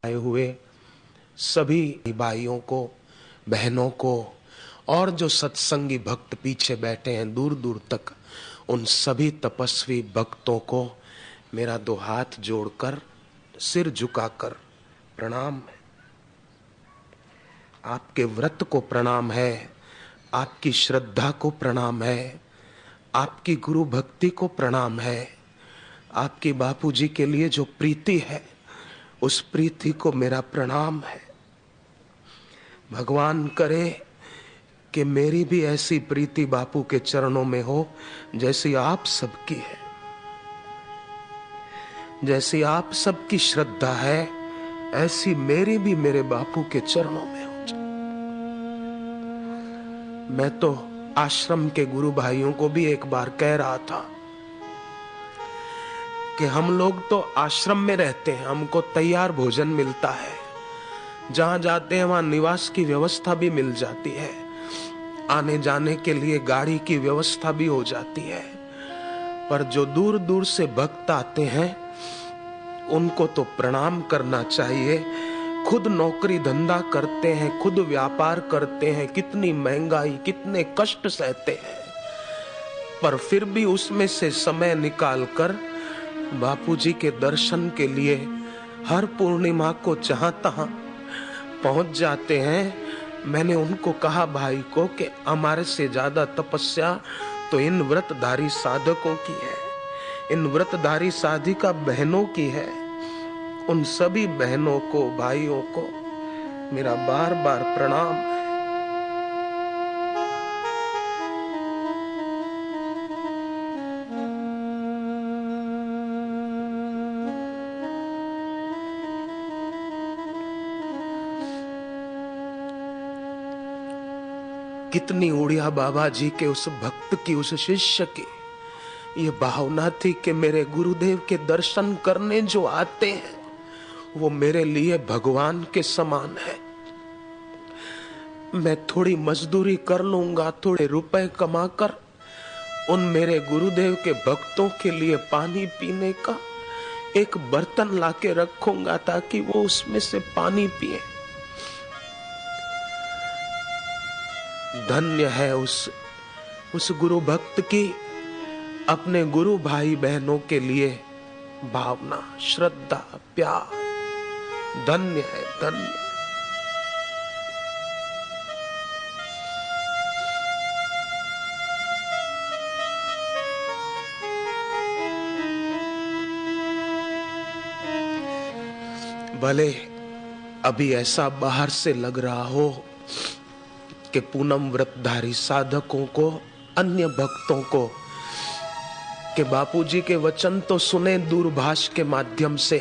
आए हुए सभी भाइयों को, बहनों को और जो सत्संगी भक्त पीछे बैठे हैं दूर दूर तक, उन सभी तपस्वी भक्तों को मेरा दो हाथ जोड़कर सिर झुकाकर प्रणाम है। आपके व्रत को प्रणाम है, आपकी श्रद्धा को प्रणाम है, आपकी गुरु भक्ति को प्रणाम है, आपकी बापूजी के लिए जो प्रीति है उस प्रीति को मेरा प्रणाम है। भगवान करे कि मेरी भी ऐसी प्रीति बापू के चरणों में हो जैसी आप सबकी है, जैसी आप सबकी श्रद्धा है ऐसी मेरी भी मेरे बापू के चरणों में हो जाए। मैं तो आश्रम के गुरु भाइयों को भी एक बार कह रहा था कि हम लोग तो आश्रम में रहते हैं, हमको तैयार भोजन मिलता है, जहां जाते हैं वहां निवास की व्यवस्था भी मिल जाती है, आने जाने के लिए गाड़ी की व्यवस्था भी हो जाती है। पर जो दूर दूर से भक्त आते हैं उनको तो प्रणाम करना चाहिए। खुद नौकरी धंधा करते हैं, खुद व्यापार करते हैं, कितनी महंगाई, कितने कष्ट सहते हैं, पर फिर भी उसमें से समय निकालकर बापूजी के दर्शन के लिए हर पूर्णिमा को जहां तहां पहुंच जाते हैं। मैंने उनको कहा भाई को कि हमारे से ज्यादा तपस्या तो इन व्रतधारी साधकों की है, इन व्रतधारी साधिका बहनों की है। उन सभी बहनों को, भाइयों को मेरा बार बार प्रणाम है। कितनी उड़िया बाबा जी के उस भक्त की, उस शिष्य की ये भावना थी कि मेरे गुरुदेव के दर्शन करने जो आते हैं वो मेरे लिए भगवान के समान है। मैं थोड़ी मजदूरी कर लूंगा, थोड़े रुपए कमाकर उन मेरे गुरुदेव के भक्तों के लिए पानी पीने का एक बर्तन लाके रखूंगा ताकि वो उसमें से पानी पिए। धन्य है उस गुरु भक्त की अपने गुरु भाई बहनों के लिए भावना, श्रद्धा, प्यार। धन्य है, धन्य। भले अभी ऐसा बाहर से लग रहा हो कि पूनम व्रतधारी साधकों को, अन्य भक्तों को, कि बापूजी के वचन तो सुने दूरभाष के माध्यम से,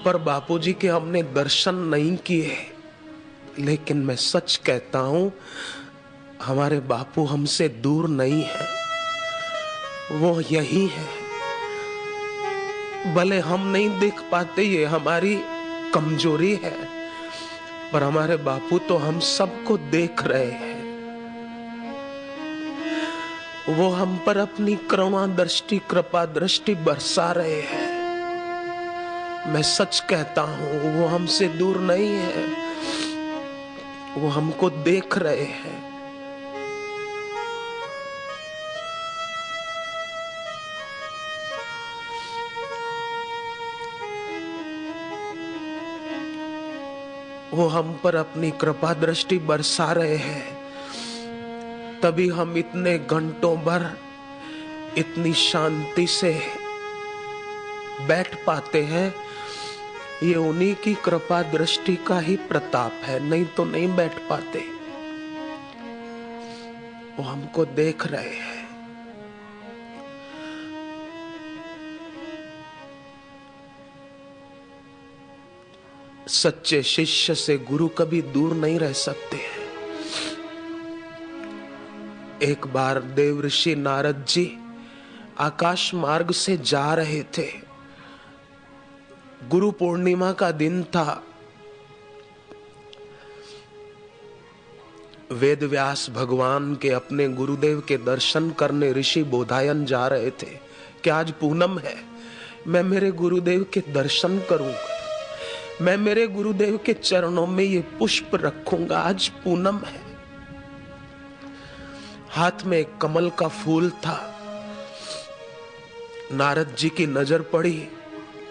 पर बापूजी के हमने दर्शन नहीं किए। लेकिन मैं सच कहता हूं, हमारे बापू हमसे दूर नहीं है, वो यही है। भले हम नहीं देख पाते, ये हमारी कमजोरी है, पर हमारे बापू तो हम सबको देख रहे हैं। वो हम पर अपनी करुणा दृष्टि, कृपा दृष्टि बरसा रहे हैं। मैं सच कहता हूं, वो हमसे दूर नहीं है, वो हमको देख रहे हैं। वो हम पर अपनी कृपा दृष्टि बरसा रहे हैं, तभी हम इतने घंटों भर इतनी शांति से बैठ पाते हैं। ये उन्हीं की कृपा दृष्टि का ही प्रताप है, नहीं तो नहीं बैठ पाते। वो हमको देख रहे हैं। सच्चे शिष्य से गुरु कभी दूर नहीं रह सकते हैं। एक बार देवऋषि नारद जी आकाश मार्ग से जा रहे थे, गुरु पूर्णिमा का दिन था। वेद व्यास भगवान के अपने गुरुदेव के दर्शन करने ऋषि बोधायन जा रहे थे कि आज पूनम है, मैं मेरे गुरुदेव के दर्शन करूंगा। मैं मेरे गुरुदेव के चरणों में ये पुष्प रखूंगा। आज पूनम है। हाथ में एक कमल का फूल था। नारद जी की नजर पड़ी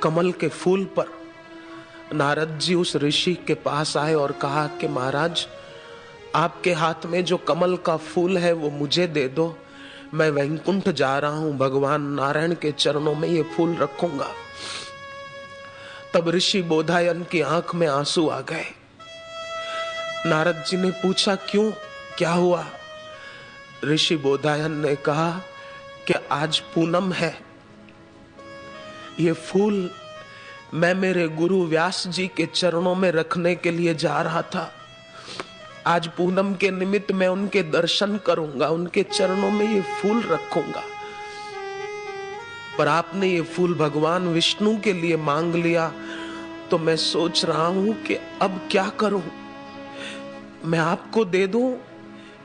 कमल के फूल पर। नारद जी उस ऋषि के पास आए और कहा कि महाराज, आपके हाथ में जो कमल का फूल है वो मुझे दे दो। मैं वैकुंठ जा रहा हूं, भगवान नारायण के चरणों में ये फूल रखूंगा। तब ऋषि बोधायन की आंख में आंसू आ गए। नारद जी ने पूछा, क्यों, क्या हुआ? ऋषि बोधायन ने कहा कि आज पूनम है। ये फूल मैं मेरे गुरु व्यास जी के चरणों में रखने के लिए जा रहा था। आज पूनम के निमित्त मैं उनके दर्शन करूंगा, उनके चरणों में ये फूल रखूंगा। पर आपने ये फूल भगवान विष्णु के लिए मांग लिया, तो मैं सोच रहा हूं कि अब क्या करूं। मैं आपको दे दूं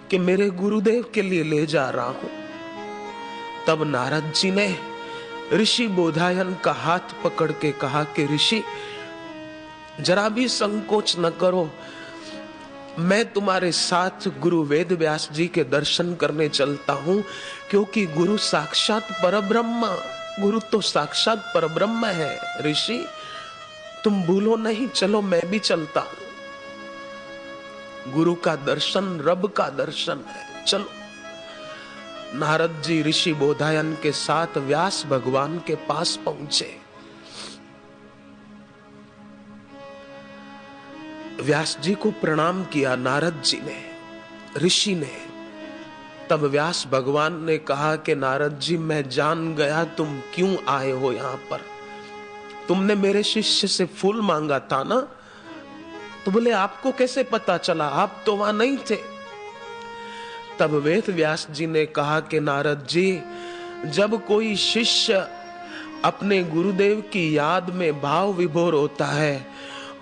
कि मेरे गुरुदेव के लिए ले जा रहा हूं। तब नारद जी ने ऋषि बोधायन का हाथ पकड़ के कहा कि ऋषि, जरा भी संकोच न करो, मैं तुम्हारे साथ गुरु वेद व्यास जी के दर्शन करने चलता हूं, क्योंकि गुरु साक्षात परब्रह्म, गुरु तो साक्षात परब्रह्म है। ऋषि तुम भूलो नहीं, चलो मैं भी चलता हूं। गुरु का दर्शन रब का दर्शन है, चलो। नारद जी ऋषि बोधायन के साथ व्यास भगवान के पास पहुंचे। व्यास जी को प्रणाम किया नारद जी ने, ऋषि ने। तब व्यास भगवान ने कहा कि नारद जी, मैं जान गया तुम क्यों आए हो यहां पर। तुमने मेरे शिष्य से फूल मांगा था ना? तो बोले, आपको कैसे पता चला, आप तो वहां नहीं थे। तब वेद व्यास जी ने कहा कि नारद जी, जब कोई शिष्य अपने गुरुदेव की याद में भाव विभोर होता है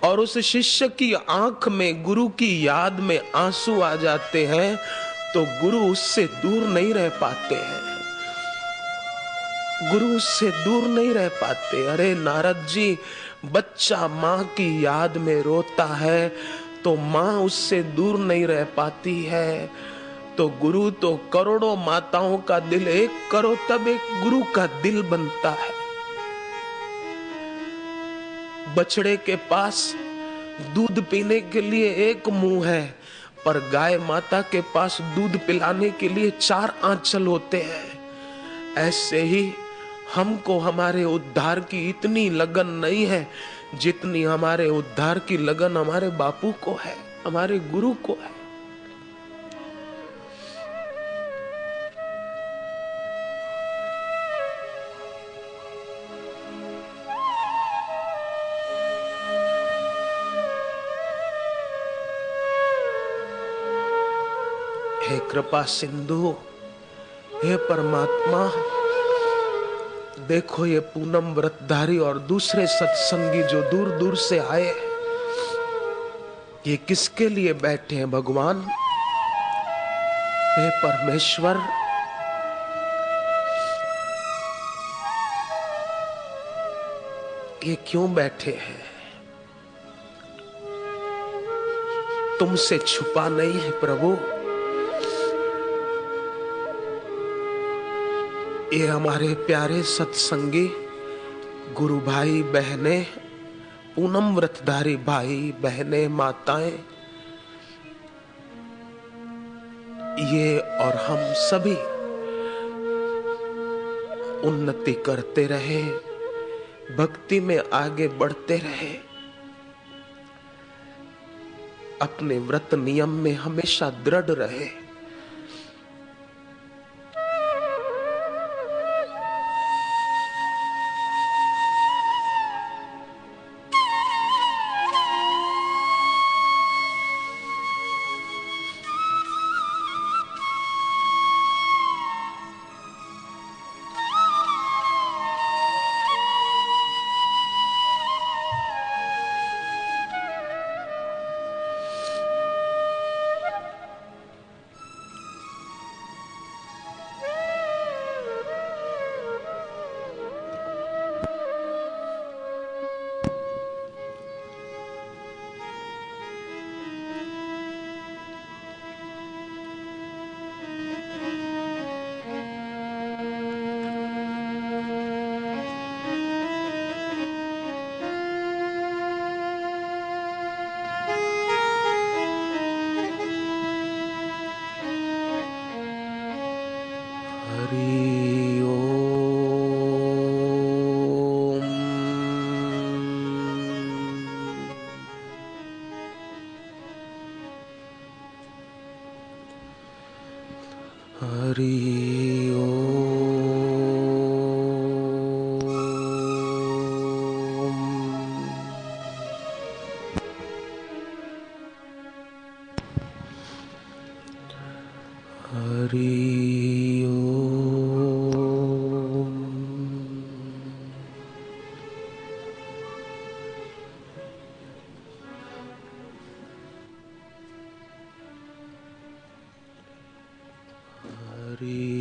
और उस शिष्य की आंख में गुरु की याद में आंसू आ जाते हैं, तो गुरु उससे दूर नहीं रह पाते हैं। गुरु उससे दूर नहीं रह पाते। अरे नारद जी, बच्चा माँ की याद में रोता है तो माँ उससे दूर नहीं रह पाती है। तो गुरु तो करोड़ों माताओं का दिल एक करो तब एक गुरु का दिल बनता है। बछड़े के पास दूध पीने के लिए एक मुंह है, पर गाय माता के पास दूध पिलाने के लिए 4 आंचल होते हैं। ऐसे ही हमको हमारे उद्धार की इतनी लगन नहीं है जितनी हमारे उद्धार की लगन हमारे बापू को है, हमारे गुरु को है। हे कृपा सिंधु, हे परमात्मा, देखो ये पूनम व्रतधारी और दूसरे सत्संगी जो दूर दूर से आए, ये किसके लिए बैठे हैं भगवान? हे परमेश्वर, ये क्यों बैठे हैं? तुमसे छुपा नहीं है प्रभु। ये हमारे प्यारे सत्संगी गुरु भाई बहने, पूनम व्रतधारी भाई बहने, माताएं, ये और हम सभी उन्नति करते रहे, भक्ति में आगे बढ़ते रहे, अपने व्रत नियम में हमेशा दृढ़ रहे। हरि ओम। हरि